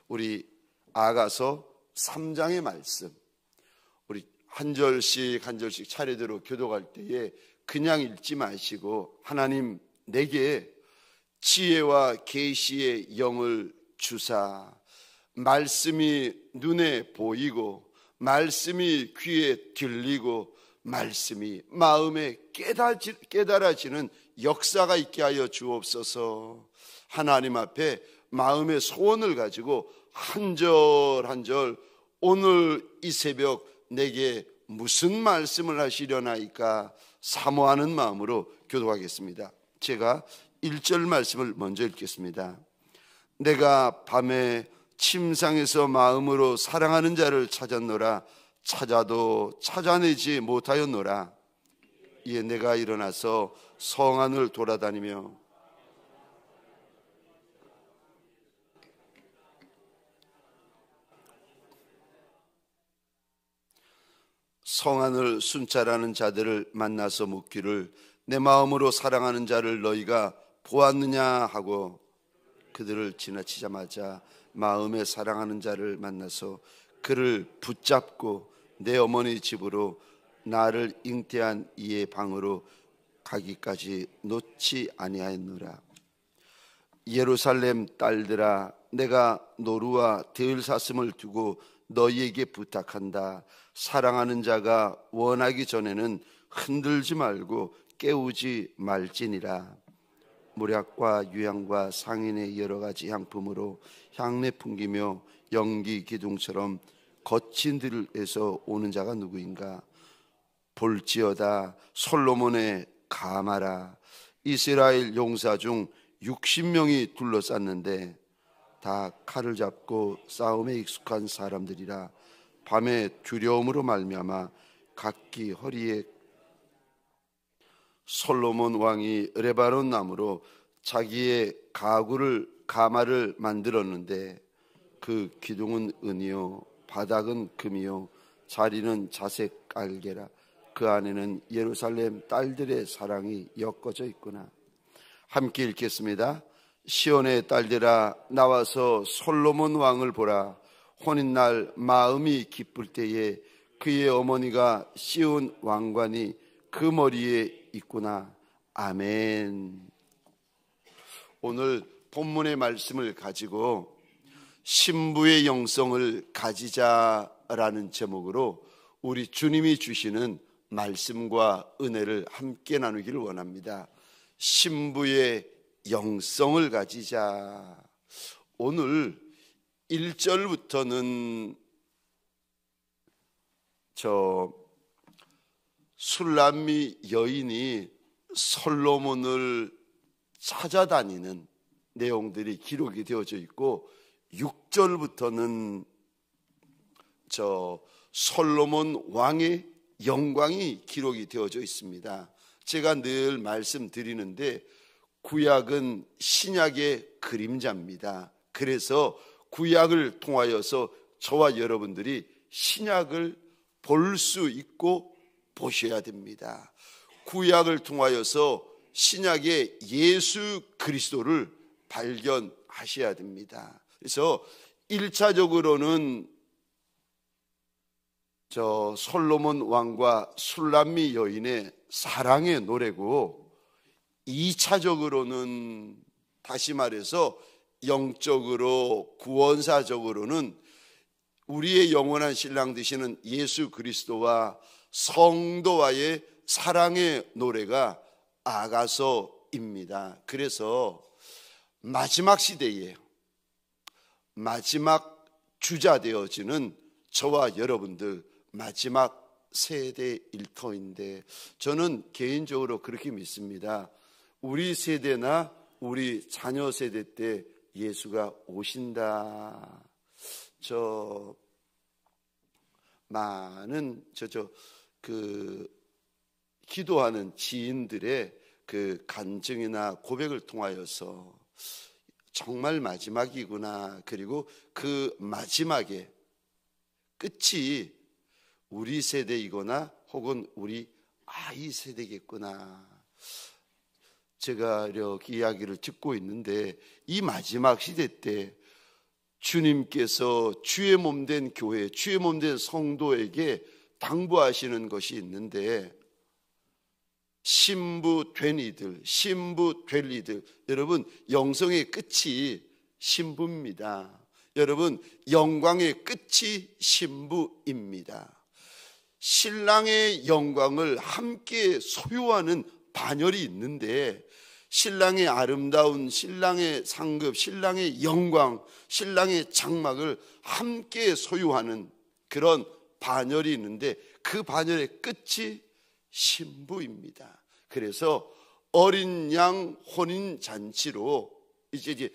우리 아가서 3장의 말씀, 우리 한 절씩 한 절씩 차례대로 교독할 때에 그냥 읽지 마시고 하나님 내게 지혜와 계시의 영을 주사 말씀이 눈에 보이고 말씀이 귀에 들리고 말씀이 마음에 깨달아지는 역사가 있게 하여 주옵소서. 하나님 앞에 마음의 소원을 가지고 한 절 한 절 오늘 이 새벽 내게 무슨 말씀을 하시려나이까 사모하는 마음으로 교독하겠습니다. 제가 1절 말씀을 먼저 읽겠습니다. 내가 밤에 침상에서 마음으로 사랑하는 자를 찾았노라. 찾아도 찾아내지 못하였노라. 이에 내가 일어나서 성 안을 돌아다니며 성 안을 순찰하는 자들을 만나서 묻기를 내 마음으로 사랑하는 자를 너희가 보았느냐 하고 그들을 지나치자마자 마음에 사랑하는 자를 만나서 그를 붙잡고 내 어머니 집으로 나를 잉태한 이의 방으로 가기까지 놓지 아니하였노라. 예루살렘 딸들아, 내가 노루와 들사슴을 두고 너희에게 부탁한다. 사랑하는 자가 원하기 전에는 흔들지 말고 깨우지 말지니라. 몰약과 유향과 상인의 여러 가지 향품으로 향내 풍기며 연기 기둥처럼 거친 들에서 오는 자가 누구인가? 볼지어다 솔로몬의 가마라. 이스라엘 용사 중 60명이 둘러쌌는데 다 칼을 잡고 싸움에 익숙한 사람들이라. 밤에 두려움으로 말미암아 각기 허리에 솔로몬 왕이 레바논 나무로 자기의 가마를 만들었는데 그 기둥은 은이요 바닥은 금이요 자리는 자색 깔개라. 그 안에는 예루살렘 딸들의 사랑이 엮어져 있구나. 함께 읽겠습니다. 시온의 딸들아, 나와서 솔로몬 왕을 보라. 혼인날 마음이 기쁠 때에 그의 어머니가 씌운 왕관이 그 머리에 있구나. 아멘. 오늘 본문의 말씀을 가지고 신부의 영성을 가지자라는 제목으로 우리 주님이 주시는 말씀과 은혜를 함께 나누기를 원합니다. 신부의 영성을 가지자. 오늘 1절부터는 술람미 여인이 솔로몬을 찾아다니는 내용들이 기록이 되어져 있고 6절부터는 솔로몬 왕의 영광이 기록이 되어져 있습니다. 제가 늘 말씀드리는데 구약은 신약의 그림자입니다. 그래서 구약을 통하여서 저와 여러분들이 신약을 볼 수 있고 보셔야 됩니다. 구약을 통하여서 신약의 예수 그리스도를 발견하셔야 됩니다. 그래서 1차적으로는 솔로몬 왕과 술람미 여인의 사랑의 노래고 2차적으로는 다시 말해서 영적으로 구원사적으로는 우리의 영원한 신랑 되시는 예수 그리스도와 성도와의 사랑의 노래가 아가서입니다. 그래서 마지막 시대에 마지막 주자 되어지는 저와 여러분들 마지막 세대 일터인데 저는 개인적으로 그렇게 믿습니다. 우리 세대나 우리 자녀 세대 때 예수가 오신다. 많은 기도하는 지인들의 그 간증이나 고백을 통하여서 정말 마지막이구나. 그리고 그 마지막에 끝이 우리 세대이거나 혹은 우리 아이 세대겠구나. 제가 이렇게 이야기를 듣고 있는데 이 마지막 시대 때 주님께서 주의 몸된 교회, 주의 몸된 성도에게 당부하시는 것이 있는데, 신부 된 이들, 신부 될 이들, 여러분 영성의 끝이 신부입니다. 여러분 영광의 끝이 신부입니다. 신랑의 영광을 함께 소유하는 반열이 있는데, 신랑의 아름다운, 신랑의 상급, 신랑의 영광, 신랑의 장막을 함께 소유하는 그런 반열이 있는데, 그 반열의 끝이 신부입니다. 그래서 어린 양 혼인 잔치로 이제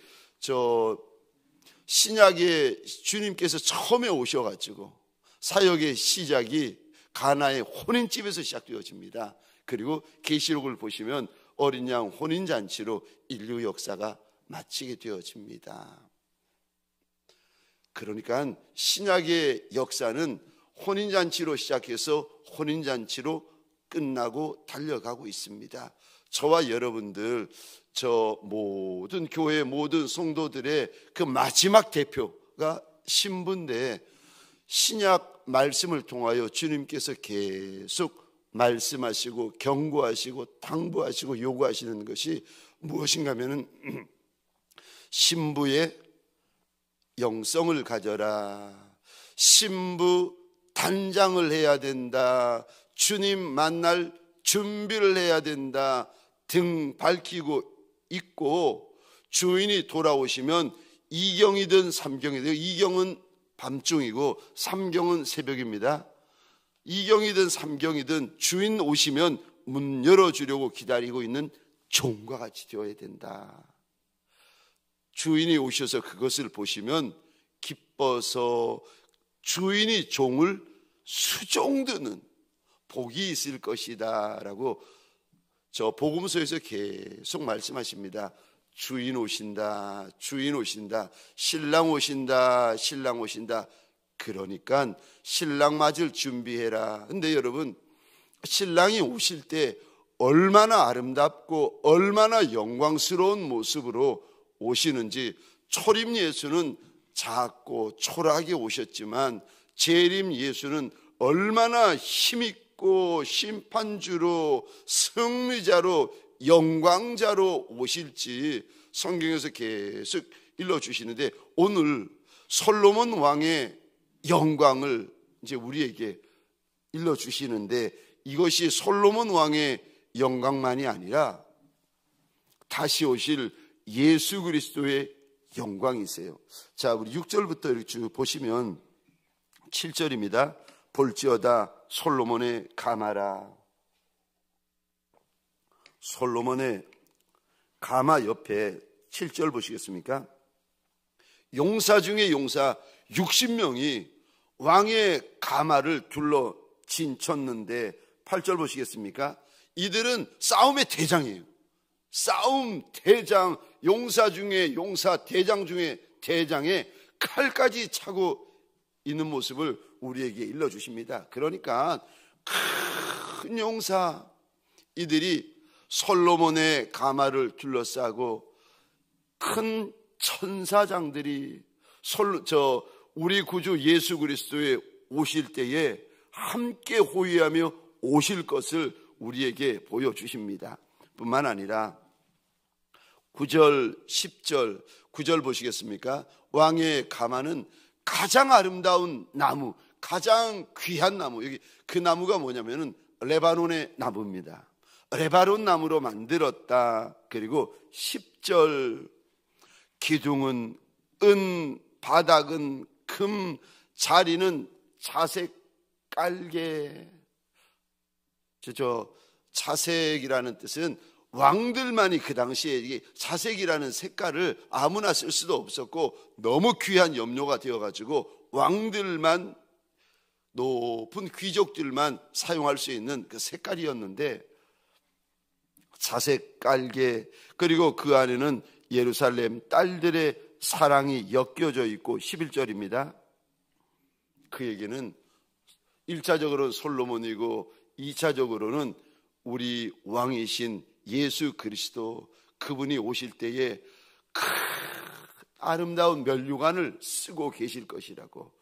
신약에 주님께서 처음에 오셔가지고 사역의 시작이 가나의 혼인집에서 시작되어집니다. 그리고 계시록을 보시면 어린 양 혼인 잔치로 인류 역사가 마치게 되어집니다. 그러니까 신약의 역사는 혼인 잔치로 시작해서 혼인 잔치로 끝나고 달려가고 있습니다. 저와 여러분들, 저 모든 교회 모든 성도들의 그 마지막 대표가 신부인데, 신약 말씀을 통하여 주님께서 계속 말씀하시고 경고하시고 당부하시고 요구하시는 것이 무엇인가 하면은 신부의 영성을 가져라, 신부 단장을 해야 된다, 주님 만날 준비를 해야 된다 등 밝히고 있고, 주인이 돌아오시면 2경이든 3경이든, 2경은 밤중이고 3경은 새벽입니다. 2경이든 3경이든 주인 오시면 문 열어주려고 기다리고 있는 종과 같이 되어야 된다. 주인이 오셔서 그것을 보시면 기뻐서 주인이 종을 수종드는 복이 있을 것이다 라고 저 복음서에서 계속 말씀하십니다. 주인 오신다, 주인 오신다, 신랑 오신다, 신랑 오신다. 그러니까 신랑 맞을 준비해라. 근데 여러분, 신랑이 오실 때 얼마나 아름답고 얼마나 영광스러운 모습으로 오시는지, 초림 예수는 작고 초라하게 오셨지만 재림 예수는 얼마나 힘있고 심판주로 승리자로 영광자로 오실지 성경에서 계속 일러주시는데, 오늘 솔로몬 왕의 영광을 이제 우리에게 일러주시는데, 이것이 솔로몬 왕의 영광만이 아니라 다시 오실 예수 그리스도의 영광이세요. 자, 우리 6절부터 이렇게 쭉 보시면 7절입니다. 볼지어다 솔로몬의 가마라. 솔로몬의 가마 옆에 7절 보시겠습니까? 용사 중에 용사 60명이 왕의 가마를 둘러 진쳤는데, 8절 보시겠습니까? 이들은 싸움의 대장이에요. 싸움 대장, 용사 중에 용사, 대장 중에 대장에 칼까지 차고 있는 모습을 우리에게 일러주십니다. 그러니까 큰 용사, 이들이 솔로몬의 가마를 둘러싸고 큰 천사장들이 우리 구주 예수 그리스도의 오실 때에 함께 호위하며 오실 것을 우리에게 보여주십니다. 뿐만 아니라 9절, 10절, 9절 보시겠습니까? 왕의 가마는 가장 아름다운 나무, 가장 귀한 나무, 여기 그 나무가 뭐냐면은 레바논의 나무입니다. 레바논 나무로 만들었다. 그리고 10절, 기둥은 은, 바닥은 금, 자리는 자색 깔개. 자색이라는 뜻은 왕들만이 그 당시에 이게 자색이라는 색깔을 아무나 쓸 수도 없었고, 너무 귀한 염료가 되어가지고 왕들만, 높은 귀족들만 사용할 수 있는 그 색깔이었는데, 자색 깔개, 그리고 그 안에는 예루살렘 딸들의 사랑이 엮여져 있고, 11절입니다. 그 얘기는 1차적으로는 솔로몬이고 2차적으로는 우리 왕이신 예수 그리스도, 그분이 오실 때에 아름다운 면류관을 쓰고 계실 것이라고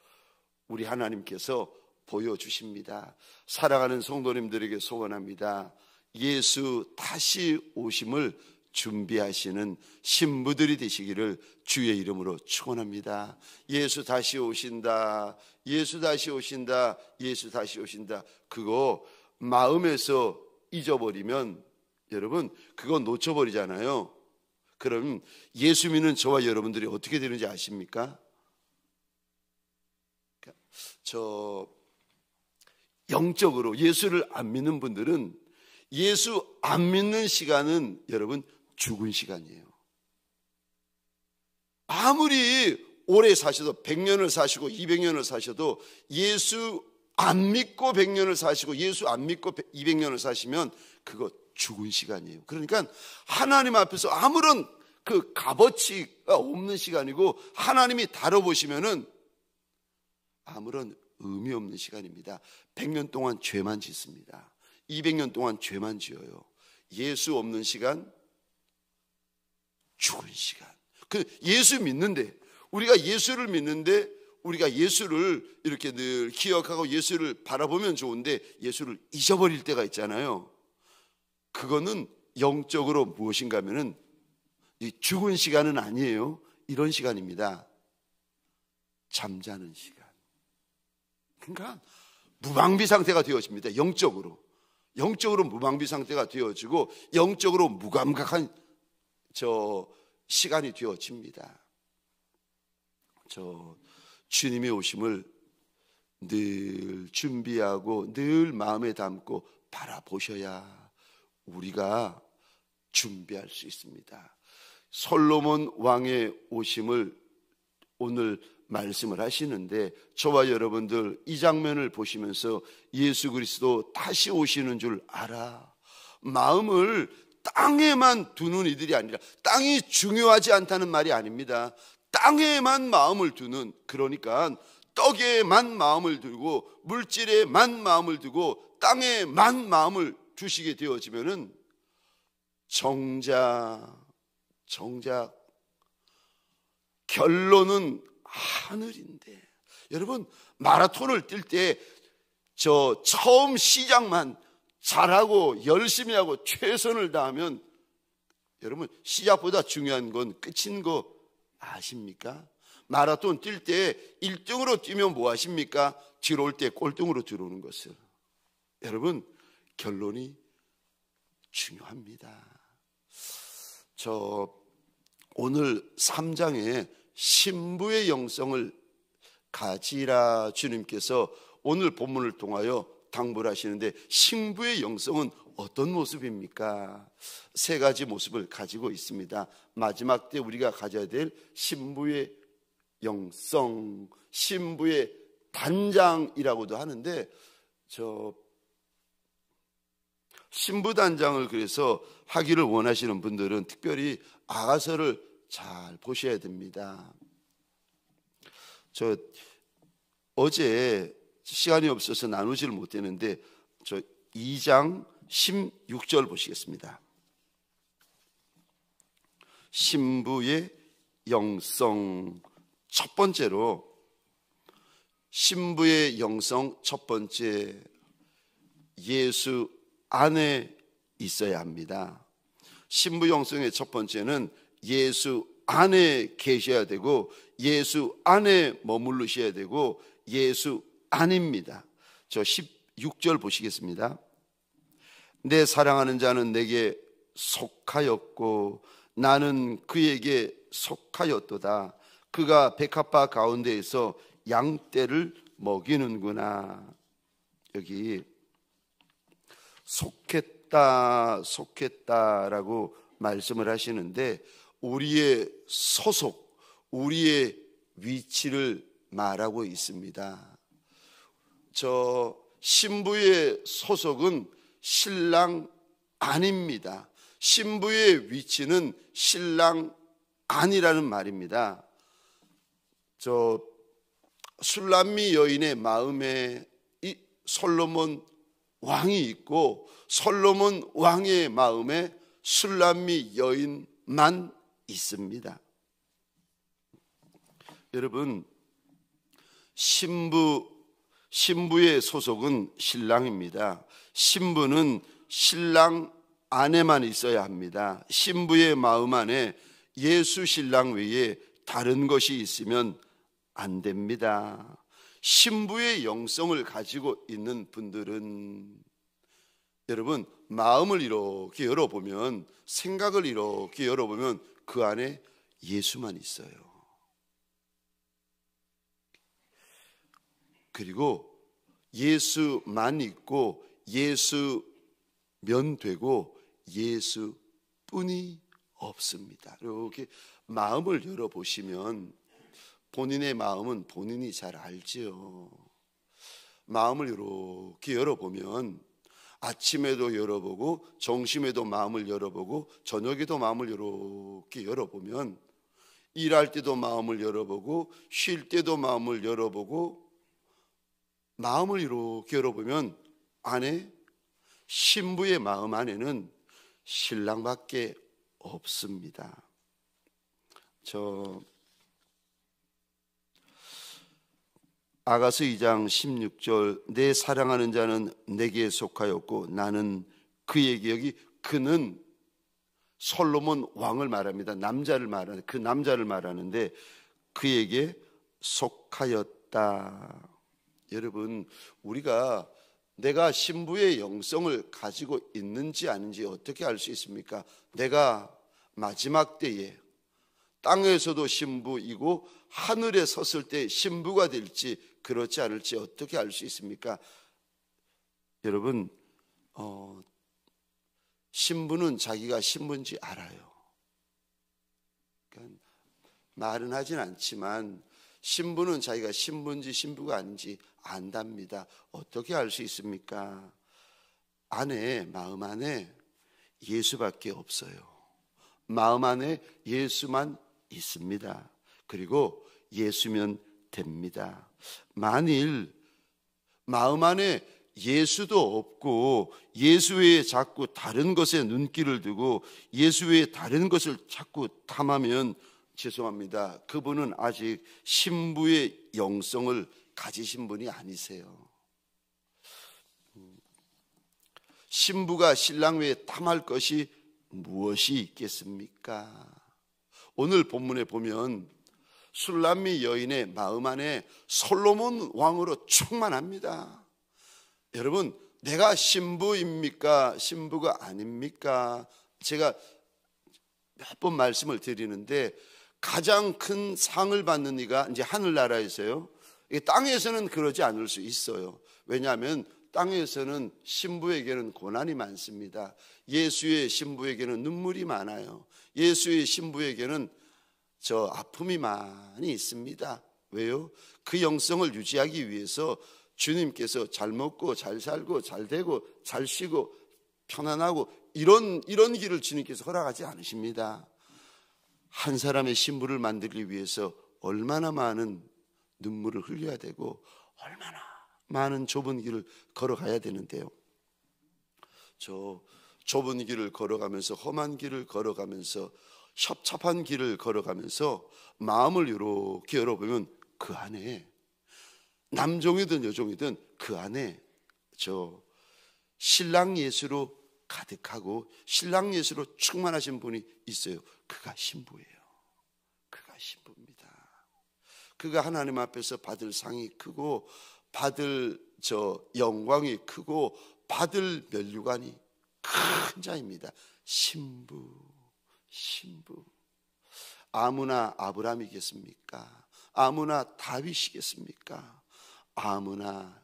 우리 하나님께서 보여주십니다. 사랑하는 성도님들에게 소원합니다. 예수 다시 오심을 준비하시는 신부들이 되시기를 주의 이름으로 축원합니다. 예수 다시 오신다, 예수 다시 오신다, 예수 다시 오신다. 그거 마음에서 잊어버리면 여러분 그거 놓쳐버리잖아요. 그럼 예수 믿는 저와 여러분들이 어떻게 되는지 아십니까? 저 영적으로 예수를 안 믿는 분들은 예수 안 믿는 시간은 여러분 죽은 시간이에요. 아무리 오래 사셔도 100년을 사시고 200년을 사셔도 예수 안 믿고 100년을 사시고 예수 안 믿고 200년을 사시면 그거 죽은 시간이에요. 그러니까 하나님 앞에서 아무런 그 값어치가 없는 시간이고 하나님이 다뤄보시면은 아무런 의미 없는 시간입니다. 100년 동안 죄만 짓습니다. 200년 동안 죄만 지어요. 예수 없는 시간, 죽은 시간. 그 예수 믿는데 우리가 예수를 믿는데 우리가 예수를 이렇게 늘 기억하고 예수를 바라보면 좋은데 예수를 잊어버릴 때가 있잖아요. 그거는 영적으로 무엇인가 하면은 이 죽은 시간은 아니에요. 이런 시간입니다. 잠자는 시간. 그러니까 무방비 상태가 되어집니다. 영적으로 무방비 상태가 되어지고 영적으로 무감각한 시간이 되어집니다. 주님의 오심을 늘 준비하고 늘 마음에 담고 바라보셔야 우리가 준비할 수 있습니다. 솔로몬 왕의 오심을 오늘 말씀을 하시는데 저와 여러분들 이 장면을 보시면서 예수 그리스도 다시 오시는 줄 알아. 마음을 땅에만 두는 이들이 아니라, 땅이 중요하지 않다는 말이 아닙니다. 땅에만 마음을 두는, 그러니까 떡에만 마음을 두고 물질에만 마음을 두고 땅에만 마음을 두시게 되어지면은 정작 결론은 하늘인데, 여러분 마라톤을 뛸 때 처음 시작만 잘하고 열심히 하고 최선을 다하면 여러분 시작보다 중요한 건 끝인 거 아십니까? 마라톤 뛸 때 1등으로 뛰면 뭐 하십니까? 들어올 때 꼴등으로 들어오는 것을. 여러분 결론이 중요합니다. 오늘 3장에 신부의 영성을 가지라 주님께서 오늘 본문을 통하여 당부를 하시는데, 신부의 영성은 어떤 모습입니까? 세 가지 모습을 가지고 있습니다. 마지막 때 우리가 가져야 될 신부의 영성, 신부의 단장이라고도 하는데, 신부 단장을 그래서 하기를 원하시는 분들은 특별히 아가서를 잘 보셔야 됩니다. 어제 시간이 없어서 나누지를 못했는데 2장 16절 보시겠습니다. 신부의 영성, 첫 번째로 신부의 영성 첫 번째, 예수 안에 있어야 합니다. 신부 영성의 첫 번째는 예수 안에 계셔야 되고 예수 안에 머무르셔야 되고 예수 안입니다. 16절 보시겠습니다. 내 사랑하는 자는 내게 속하였고 나는 그에게 속하였도다. 그가 백합화 가운데에서 양떼를 먹이는구나. 여기 속했다라고 말씀을 하시는데 우리의 소속, 우리의 위치를 말하고 있습니다. 신부의 소속은 신랑 안입니다. 신부의 위치는 신랑 안이라는 말입니다. 술람미 여인의 마음에 이 솔로몬 왕이 있고 솔로몬 왕의 마음에 술람미 여인만 있습니다. 여러분, 신부의 소속은 신랑입니다. 신부는 신랑 안에만 있어야 합니다. 신부의 마음 안에 예수 신랑 외에 다른 것이 있으면 안 됩니다. 신부의 영성을 가지고 있는 분들은 여러분, 마음을 이렇게 열어보면, 생각을 이렇게 열어보면 그 안에 예수만 있어요. 그리고 예수만 있고 예수면 되고 예수뿐이 없습니다. 이렇게 마음을 열어보시면 본인의 마음은 본인이 잘 알지요. 마음을 이렇게 열어보면 아침에도 열어보고 점심에도 마음을 열어보고 저녁에도 마음을 이렇게 열어보면 일할 때도 마음을 열어보고 쉴 때도 마음을 열어보고 마음을 이렇게 열어보면 안에 신부의 마음 안에는 신랑밖에 없습니다. 아가서 2장 16절 내 사랑하는 자는 내게 속하였고 나는 그에게, 여기 그는 솔로몬 왕을 말합니다. 남자를 말하는, 그 남자를 말하는데 그에게 속하였다. 여러분, 우리가 내가 신부의 영성을 가지고 있는지 아닌지 어떻게 알 수 있습니까? 내가 마지막 때에 땅에서도 신부이고 하늘에 섰을 때 신부가 될지 그렇지 않을지 어떻게 알 수 있습니까? 여러분, 신부는 자기가 신부인지 알아요. 그러니까 말은 하진 않지만 신부는 자기가 신부인지 신부가 아닌지 안답니다. 어떻게 알 수 있습니까? 마음 안에 예수밖에 없어요. 마음 안에 예수만 있습니다. 그리고 예수면 됩니다. 만일 마음 안에 예수도 없고 예수 외에 자꾸 다른 것에 눈길을 두고 예수 외에 다른 것을 자꾸 탐하면 죄송합니다. 그분은 아직 신부의 영성을 가지신 분이 아니세요. 신부가 신랑 외에 탐할 것이 무엇이 있겠습니까? 오늘 본문에 보면 술람미 여인의 마음 안에 솔로몬 왕으로 충만합니다. 여러분, 내가 신부입니까? 신부가 아닙니까? 제가 몇 번 말씀을 드리는데 가장 큰 상을 받는 이가 이제 하늘나라에서요. 땅에서는 그러지 않을 수 있어요. 왜냐하면 땅에서는 신부에게는 고난이 많습니다. 예수의 신부에게는 눈물이 많아요. 예수의 신부에게는 아픔이 많이 있습니다. 왜요? 그 영성을 유지하기 위해서 주님께서 잘 먹고 잘 살고 잘 되고 잘 쉬고 편안하고 이런 길을 주님께서 허락하지 않으십니다. 한 사람의 신부를 만들기 위해서 얼마나 많은 눈물을 흘려야 되고 얼마나 많은 좁은 길을 걸어가야 되는데요. 좁은 길을 걸어가면서 험한 길을 걸어가면서 협잡한 길을 걸어가면서 마음을 이렇게 열어보면 그 안에 남종이든 여종이든 그 안에 신랑 예수로 가득하고 신랑 예수로 충만하신 분이 있어요. 그가 신부예요. 그가 신부입니다. 그가 하나님 앞에서 받을 상이 크고 받을 영광이 크고 받을 면류관이 큰 자입니다. 신부. 아무나 아브라함이겠습니까? 아무나 다윗이겠습니까? 아무나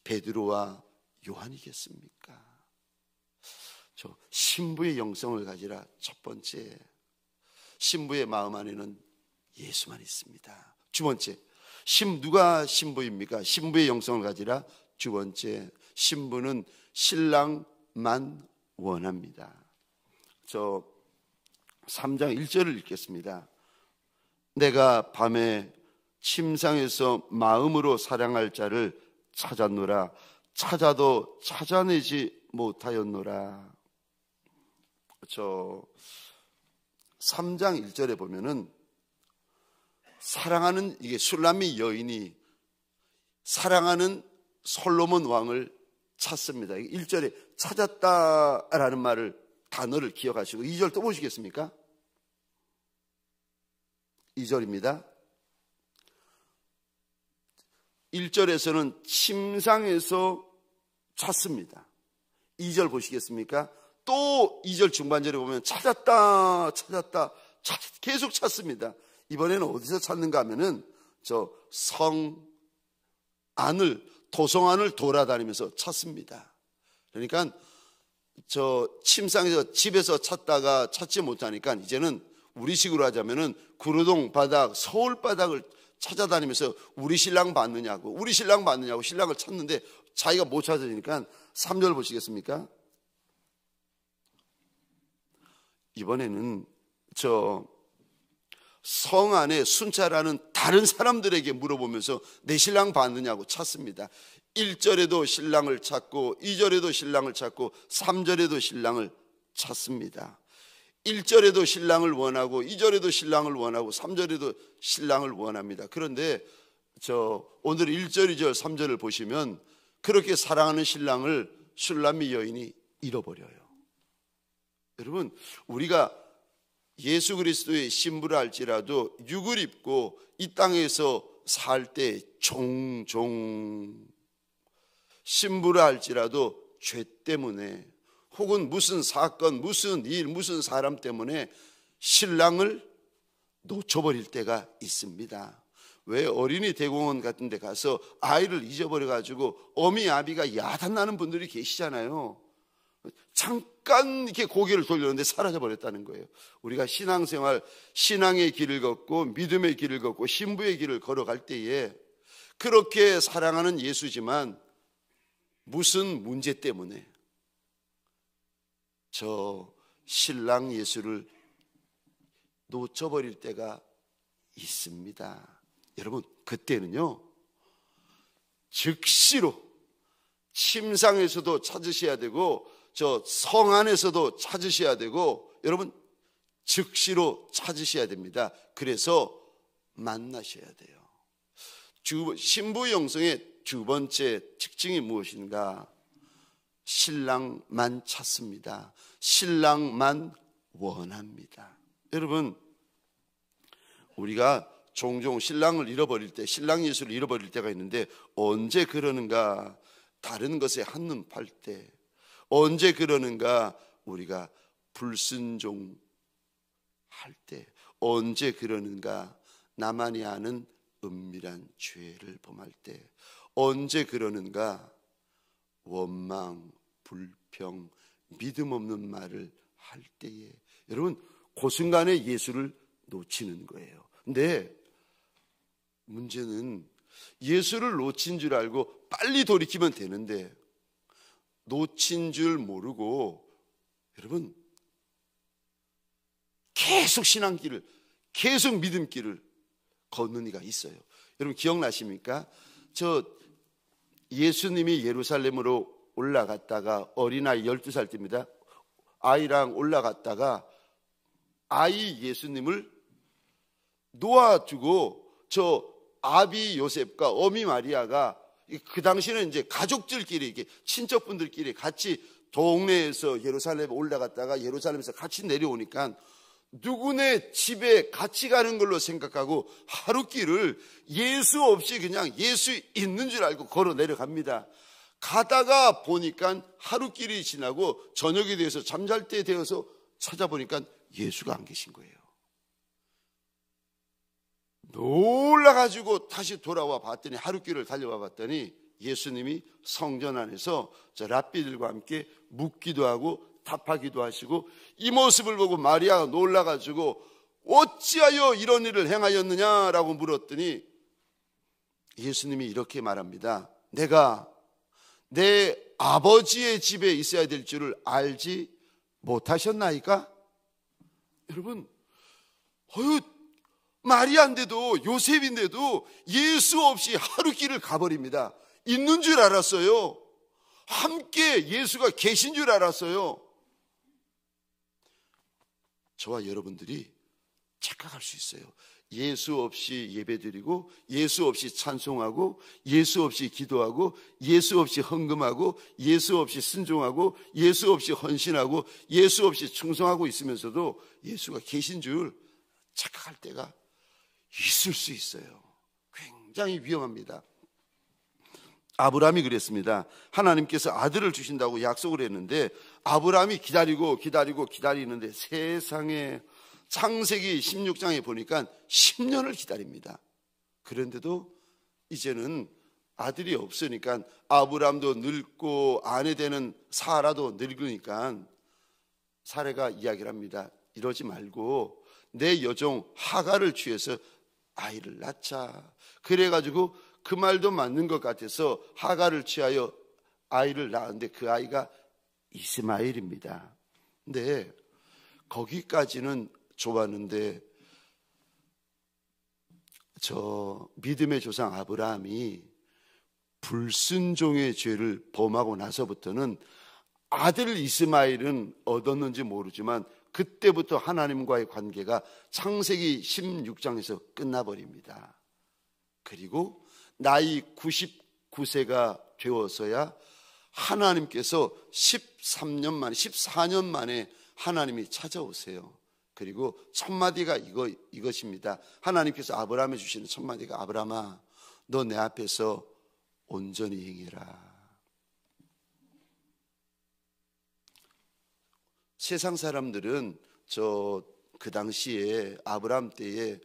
베드로와 요한이겠습니까? 신부의 영성을 가지라. 첫 번째, 신부의 마음 안에는 예수만 있습니다. 두 번째, 누가 신부입니까? 신부의 영성을 가지라. 두 번째, 신부는 신랑만 원합니다. 3장 1절을 읽겠습니다. 내가 밤에 침상에서 마음으로 사랑할 자를 찾았노라. 찾아도 찾아내지 못하였노라. 3장 1절에 보면은 사랑하는 이게 술람미 여인이 사랑하는 솔로몬 왕을 찾습니다. 1절에 찾았다라는 말을 단어를 기억하시고 2절 또 보시겠습니까? 2절입니다. 1절에서는 침상에서 찾습니다. 2절 보시겠습니까? 또 2절 중반절에 보면 찾았다 계속 찾습니다. 이번에는 어디서 찾는가 하면은 저 성 안을, 도성 안을 돌아다니면서 찾습니다. 그러니까 저 침상에서 집에서 찾다가 찾지 못하니까 이제는 우리식으로 하자면은 구로동 바닥, 서울 바닥을 찾아다니면서 우리 신랑 받느냐고 신랑을 찾는데 자기가 못 찾으니까 3절 보시겠습니까? 이번에는 저 성 안에 순찰하는 다른 사람들에게 물어보면서 내 신랑 봤느냐고 찾습니다. 1절에도 신랑을 찾고 2절에도 신랑을 찾고 3절에도 신랑을 찾습니다. 1절에도 신랑을 원하고 2절에도 신랑을 원하고 3절에도 신랑을 원합니다. 그런데 오늘 1절, 2절, 3절을 보시면 그렇게 사랑하는 신랑을 술람미 여인이 잃어버려요. 여러분, 우리가 예수 그리스도의 신부라 할지라도 육을 입고 이 땅에서 살 때 종종 신부라 할지라도 죄 때문에 혹은 무슨 사건, 무슨 일, 무슨 사람 때문에 신랑을 놓쳐버릴 때가 있습니다. 왜 어린이 대공원 같은 데 가서 아이를 잊어버려가지고 어미 아비가 야단나는 분들이 계시잖아요. 잠깐 이렇게 고개를 돌렸는데 사라져버렸다는 거예요. 우리가 신앙생활, 신앙의 길을 걷고 믿음의 길을 걷고 신부의 길을 걸어갈 때에 그렇게 사랑하는 예수지만 무슨 문제 때문에 저 신랑 예수를 놓쳐버릴 때가 있습니다. 여러분, 그때는요 즉시로 침상에서도 찾으셔야 되고 저 성 안에서도 찾으셔야 되고 여러분 즉시로 찾으셔야 됩니다. 그래서 만나셔야 돼요. 신부 영성의 두 번째 특징이 무엇인가? 신랑만 찾습니다. 신랑만 원합니다. 여러분, 우리가 종종 신랑을 잃어버릴 때, 신랑 예수를 잃어버릴 때가 있는데 언제 그러는가? 다른 것에 한눈 팔 때. 언제 그러는가? 우리가 불순종할 때. 언제 그러는가? 나만이 아는 은밀한 죄를 범할 때. 언제 그러는가? 원망, 불평, 믿음 없는 말을 할 때에. 여러분, 그 순간에 예수를 놓치는 거예요. 근데 문제는 예수를 놓친 줄 알고 빨리 돌이키면 되는데 놓친 줄 모르고 여러분 계속 신앙길을, 계속 믿음길을 걷는 이가 있어요. 여러분 기억나십니까? 예수님이 예루살렘으로 올라갔다가 어린아이 12살 때입니다. 아이랑 올라갔다가 아이 예수님을 놓아주고 아비 요셉과 어미 마리아가 그 당시에는 이제 가족들끼리 이렇게 친척분들끼리 같이 동네에서 예루살렘에 올라갔다가 예루살렘에서 같이 내려오니까 누구네 집에 같이 가는 걸로 생각하고 하루길을 예수 없이 그냥 예수 있는 줄 알고 걸어 내려갑니다. 가다가 보니까 하루길이 지나고 저녁이 되어서 잠잘 때 되어서 찾아보니까 예수가 안 계신 거예요. 놀라가지고 다시 돌아와 봤더니 하루길을 달려와 봤더니 예수님이 성전 안에서 저 랍비들과 함께 묻기도 하고 답하기도 하시고 이 모습을 보고 마리아가 놀라가지고 어찌하여 이런 일을 행하였느냐라고 물었더니 예수님이 이렇게 말합니다. 내가 내 아버지의 집에 있어야 될 줄을 알지 못하셨나이까? 여러분, 마리아인데도 요셉인데도 예수 없이 하루길을 가버립니다. 있는 줄 알았어요. 함께 예수가 계신 줄 알았어요. 저와 여러분들이 착각할 수 있어요. 예수 없이 예배드리고, 예수 없이 찬송하고, 예수 없이 기도하고, 예수 없이 헌금하고, 예수 없이 순종하고, 예수 없이 헌신하고, 예수 없이 충성하고 있으면서도 예수가 계신 줄 착각할 때가 있을 수 있어요. 굉장히 위험합니다. 아브라함이 그랬습니다. 하나님께서 아들을 주신다고 약속을 했는데 아브라함이 기다리는데 세상에 창세기 16장에 보니까 10년을 기다립니다. 그런데도 이제는 아들이 없으니까 아브라함도 늙고 아내 되는 사라도 늙으니까 사라가 이야기를 합니다. 이러지 말고 내 여종 하갈을 취해서 아이를 낳자. 그래가지고 그 말도 맞는 것 같아서 하갈을 취하여 아이를 낳았는데 그 아이가 이스마엘입니다. 근데 거기까지는 좋았는데 저 믿음의 조상 아브라함이 불순종의 죄를 범하고 나서부터는 아들 이스마엘은 얻었는지 모르지만 그때부터 하나님과의 관계가 창세기 16장에서 끝나버립니다. 그리고 나이 99세가 되어서야 하나님께서 14년 만에 하나님이 찾아오세요. 그리고 첫 마디가 이것입니다. 하나님께서 아브라함에 주시는 첫 마디가 아브라함아, 너 내 앞에서 온전히 행해라. 세상 사람들은 그 당시에 아브라함 때에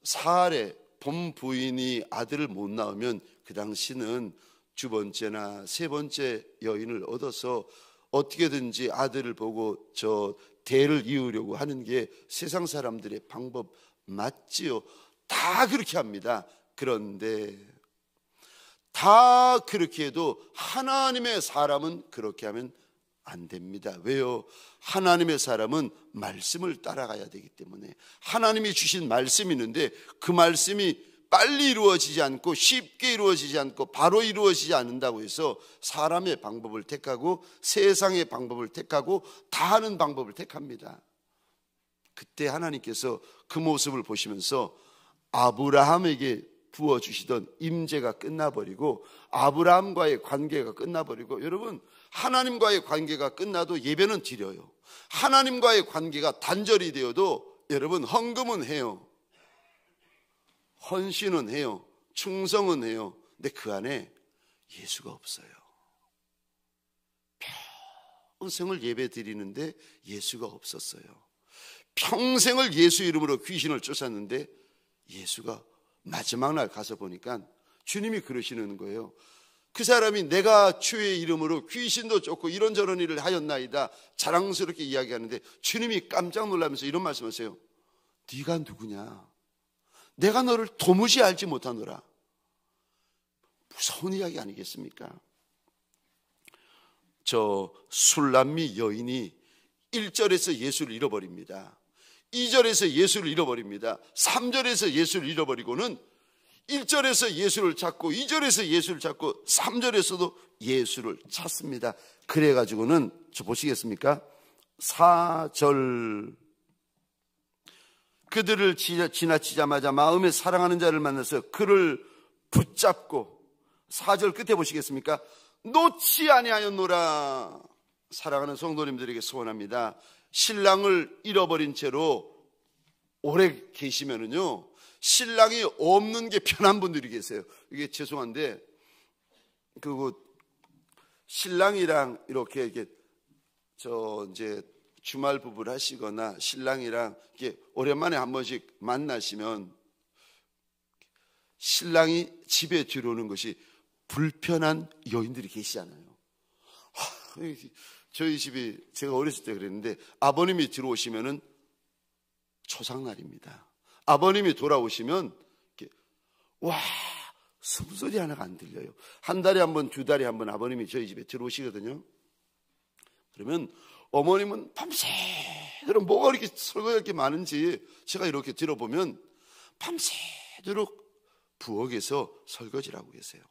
사할의 본 부인이 아들을 못 낳으면 그 당시는 두 번째나 세 번째 여인을 얻어서 어떻게든지 아들을 보고 대를 이으려고 하는 게 세상 사람들의 방법 맞지요? 다 그렇게 합니다. 그런데 다 그렇게 해도 하나님의 사람은 그렇게 하면 안 됩니다. 왜요? 하나님의 사람은 말씀을 따라가야 되기 때문에 하나님이 주신 말씀이 있는데 그 말씀이 빨리 이루어지지 않고 쉽게 이루어지지 않고 바로 이루어지지 않는다고 해서 사람의 방법을 택하고 세상의 방법을 택하고 다 하는 방법을 택합니다. 그때 하나님께서 그 모습을 보시면서 아브라함에게 부어주시던 임재가 끝나버리고 아브라함과의 관계가 끝나버리고, 여러분 하나님과의 관계가 끝나도 예배는 드려요. 하나님과의 관계가 단절이 되어도 여러분 헌금은 해요. 헌신은 해요. 충성은 해요. 근데 그 안에 예수가 없어요. 평생을 예배 드리는데 예수가 없었어요. 평생을 예수 이름으로 귀신을 쫓았는데 예수가 마지막 날 가서 보니까 주님이 그러시는 거예요. 그 사람이 내가 주의 이름으로 귀신도 쫓고 이런저런 일을 하였나이다 자랑스럽게 이야기하는데 주님이 깜짝 놀라면서 이런 말씀하세요. 네가 누구냐? 내가 너를 도무지 알지 못하노라. 무서운 이야기 아니겠습니까? 술람미 여인이 1절에서 예수를 잃어버립니다. 2절에서 예수를 잃어버립니다. 3절에서 예수를 잃어버리고는 1절에서 예수를 찾고 2절에서 예수를 찾고 3절에서도 예수를 찾습니다. 그래가지고는 보시겠습니까? 4절 그들을 지나치자마자 마음에 사랑하는 자를 만나서 그를 붙잡고, 4절 끝에 보시겠습니까? 놓지 아니하였노라. 사랑하는 성도님들에게 소원합니다. 신랑을 잃어버린 채로 오래 계시면은요, 신랑이 없는 게 편한 분들이 계세요. 이게 죄송한데, 신랑이랑 이렇게 이제 주말 부부를 하시거나 신랑이랑 이렇게 오랜만에 한 번씩 만나시면 신랑이 집에 들어오는 것이 불편한 여인들이 계시잖아요. 저희 집이 제가 어렸을 때 그랬는데 아버님이 들어오시면은 초상날입니다. 아버님이 돌아오시면 이렇게 와 숨소리 하나가 안 들려요. 한 달에 한 번, 두 달에 한 번 아버님이 저희 집에 들어오시거든요. 그러면 어머님은 밤새도록 뭐가 이렇게 설거지가 이렇게 많은지 제가 이렇게 들어보면 밤새도록 부엌에서 설거지를 하고 계세요.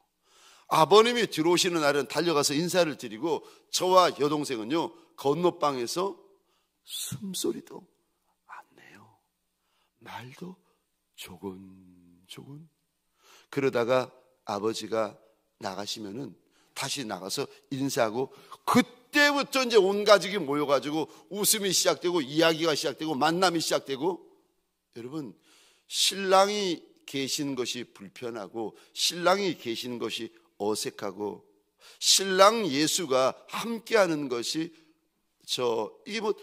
아버님이 들어오시는 날은 달려가서 인사를 드리고 저와 여동생은요 건너방에서 숨소리도 안 내요. 말도 조곤조곤. 그러다가 아버지가 나가시면은 다시 나가서 인사하고, 그때부터 이제 온 가족이 모여가지고 웃음이 시작되고 이야기가 시작되고 만남이 시작되고. 여러분, 신랑이 계신 것이 불편하고 신랑이 계신 것이 어색하고 신랑 예수가 함께하는 것이 이게 뭐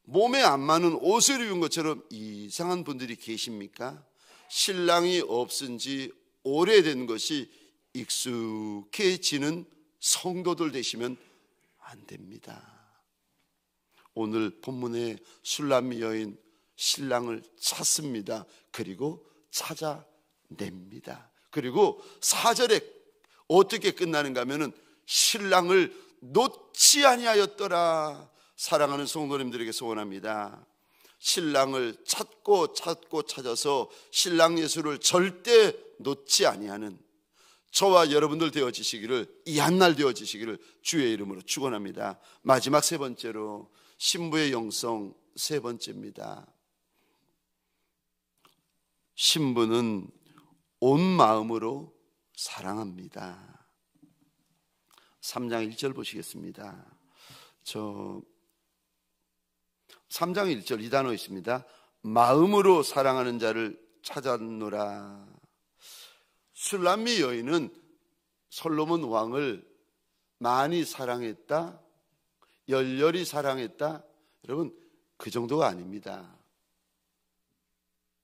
몸에 안 맞는 옷을 입은 것처럼 이상한 분들이 계십니까? 신랑이 없은 지 오래된 것이 익숙해지는 성도들 되시면 안 됩니다. 오늘 본문의 술람미 여인, 신랑을 찾습니다. 그리고 찾아냅니다. 그리고 4절에 어떻게 끝나는가 하면은 신랑을 놓지 아니하였더라. 사랑하는 성도님들에게 소원합니다. 신랑을 찾고 찾아서 신랑 예수를 절대 놓지 아니하는 저와 여러분들 되어지시기를, 이 한날 되어지시기를 주의 이름으로 축원합니다. 마지막 세 번째로 신부의 영성 세 번째입니다. 신부는 온 마음으로 사랑합니다. 3장 1절 보시겠습니다. 3장 1절 이 단어 있습니다. 마음으로 사랑하는 자를 찾았노라. 술람미 여인은 솔로몬 왕을 많이 사랑했다, 열렬히 사랑했다. 여러분, 그 정도가 아닙니다.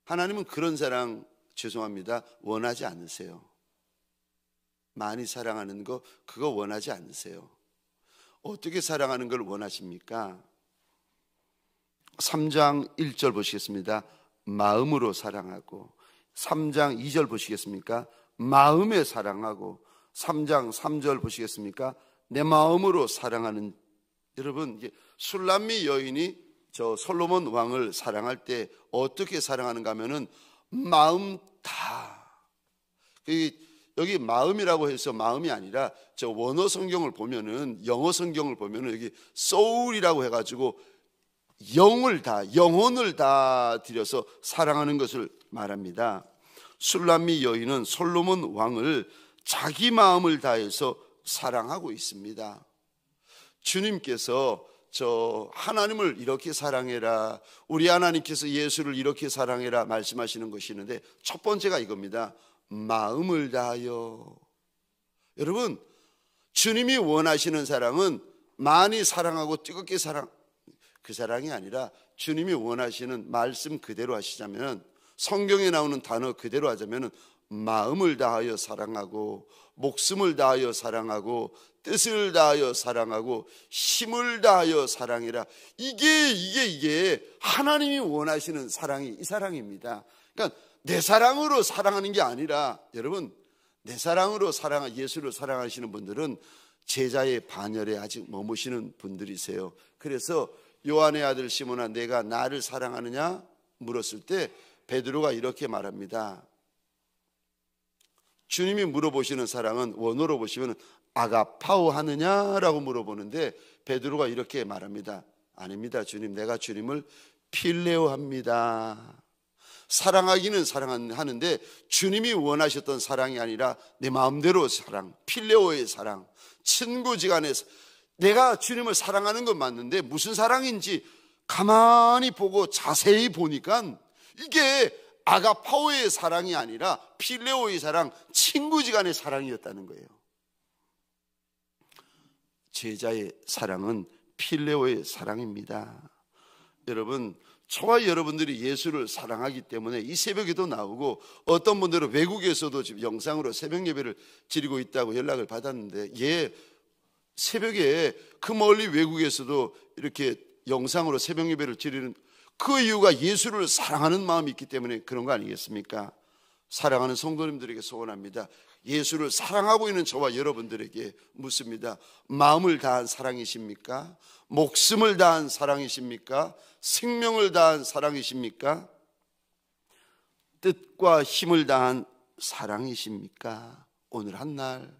하나님은 그런 사랑, 죄송합니다, 원하지 않으세요. 많이 사랑하는 거, 그거 원하지 않으세요. 어떻게 사랑하는 걸 원하십니까? 3장 1절 보시겠습니다. 마음으로 사랑하고. 3장 2절 보시겠습니까? 마음에 사랑하고. 3장 3절 보시겠습니까? 내 마음으로 사랑하는. 여러분, 술람미 여인이 솔로몬 왕을 사랑할 때 어떻게 사랑하는가 하면은 마음 다. 여기 마음이라고 해서 마음이 아니라 원어 성경을 보면은, 영어 성경을 보면은 여기 soul이라고 해가지고 영을 다, 영혼을 다 들여서 사랑하는 것을 말합니다. 술람미 여인은 솔로몬 왕을 자기 마음을 다해서 사랑하고 있습니다. 주님께서 하나님을 이렇게 사랑해라, 우리 하나님께서 예수를 이렇게 사랑해라 말씀하시는 것이 있는데, 첫 번째가 이겁니다. 마음을 다하여. 여러분, 주님이 원하시는 사랑은 많이 사랑하고 뜨겁게 그 사랑이 아니라, 주님이 원하시는 말씀 그대로 하시자면, 성경에 나오는 단어 그대로 하자면 마음을 다하여 사랑하고, 목숨을 다하여 사랑하고, 뜻을 다하여 사랑하고, 힘을 다하여 사랑해라. 이게 하나님이 원하시는 사랑이 이 사랑입니다. 그러니까 내 사랑으로 사랑하는 게 아니라, 여러분, 내 사랑으로 예수를 사랑하시는 분들은 제자의 반열에 아직 머무시는 분들이세요. 그래서 요한의 아들 시몬아, 내가 나를 사랑하느냐 물었을 때 베드로가 이렇게 말합니다. 주님이 물어보시는 사랑은 원어로 보시면 아가파오 하느냐라고 물어보는데, 베드로가 이렇게 말합니다. 아닙니다, 주님. 내가 주님을 필레오 합니다. 사랑하기는 사랑하는데 주님이 원하셨던 사랑이 아니라 내 마음대로 사랑, 필레오의 사랑, 친구지간의. 내가 주님을 사랑하는 건 맞는데 무슨 사랑인지 가만히 보고 자세히 보니까 이게 아가파오의 사랑이 아니라 필레오의 사랑, 친구지간의 사랑이었다는 거예요. 제자의 사랑은 필레오의 사랑입니다. 여러분, 저와 여러분들이 예수를 사랑하기 때문에 이 새벽에도 나오고, 어떤 분들은 외국에서도 지금 영상으로 새벽 예배를 드리고 있다고 연락을 받았는데, 새벽에 그 멀리 외국에서도 이렇게 영상으로 새벽 예배를 드리는 그 이유가 예수를 사랑하는 마음이 있기 때문에 그런 거 아니겠습니까? 사랑하는 성도님들에게 소원합니다. 예수를 사랑하고 있는 저와 여러분들에게 묻습니다. 마음을 다한 사랑이십니까? 목숨을 다한 사랑이십니까? 생명을 다한 사랑이십니까? 뜻과 힘을 다한 사랑이십니까? 오늘 한날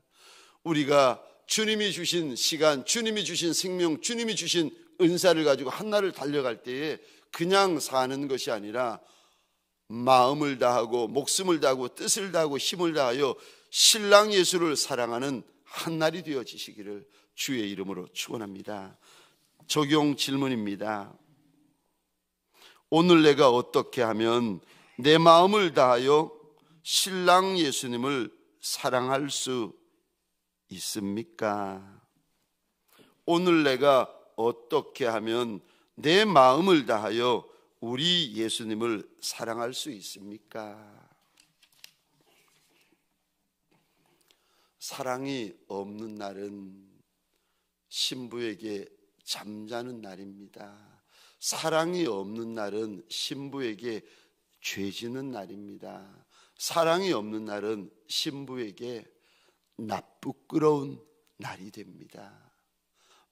우리가 주님이 주신 시간, 주님이 주신 생명, 주님이 주신 은사를 가지고 한날을 달려갈 때에 그냥 사는 것이 아니라 마음을 다하고 목숨을 다하고 뜻을 다하고 힘을 다하여 신랑 예수를 사랑하는 한 날이 되어지시기를 주의 이름으로 축원합니다. 적용 질문입니다. 오늘 내가 어떻게 하면 내 마음을 다하여 신랑 예수님을 사랑할 수 있습니까? 오늘 내가 어떻게 하면 내 마음을 다하여 우리 예수님을 사랑할 수 있습니까? 사랑이 없는 날은 신부에게 잠자는 날입니다. 사랑이 없는 날은 신부에게 죄 짓는 날입니다. 사랑이 없는 날은 신부에게 나쁘끄러운 날이 됩니다.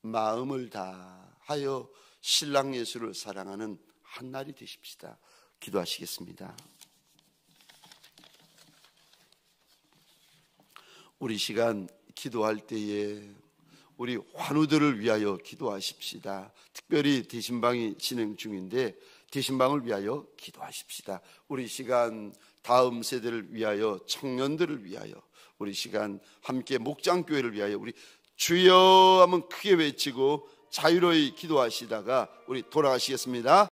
마음을 다하여 신랑 예수를 사랑하는 한 날이 되십시다. 기도하시겠습니다. 우리 시간 기도할 때에 우리 환우들을 위하여 기도하십시다. 특별히 대신방이 진행 중인데 대신방을 위하여 기도하십시다. 우리 시간 다음 세대를 위하여, 청년들을 위하여, 우리 시간 함께 목장교회를 위하여 우리 주여 하면 크게 외치고 자유로이 기도하시다가 우리 돌아가시겠습니다.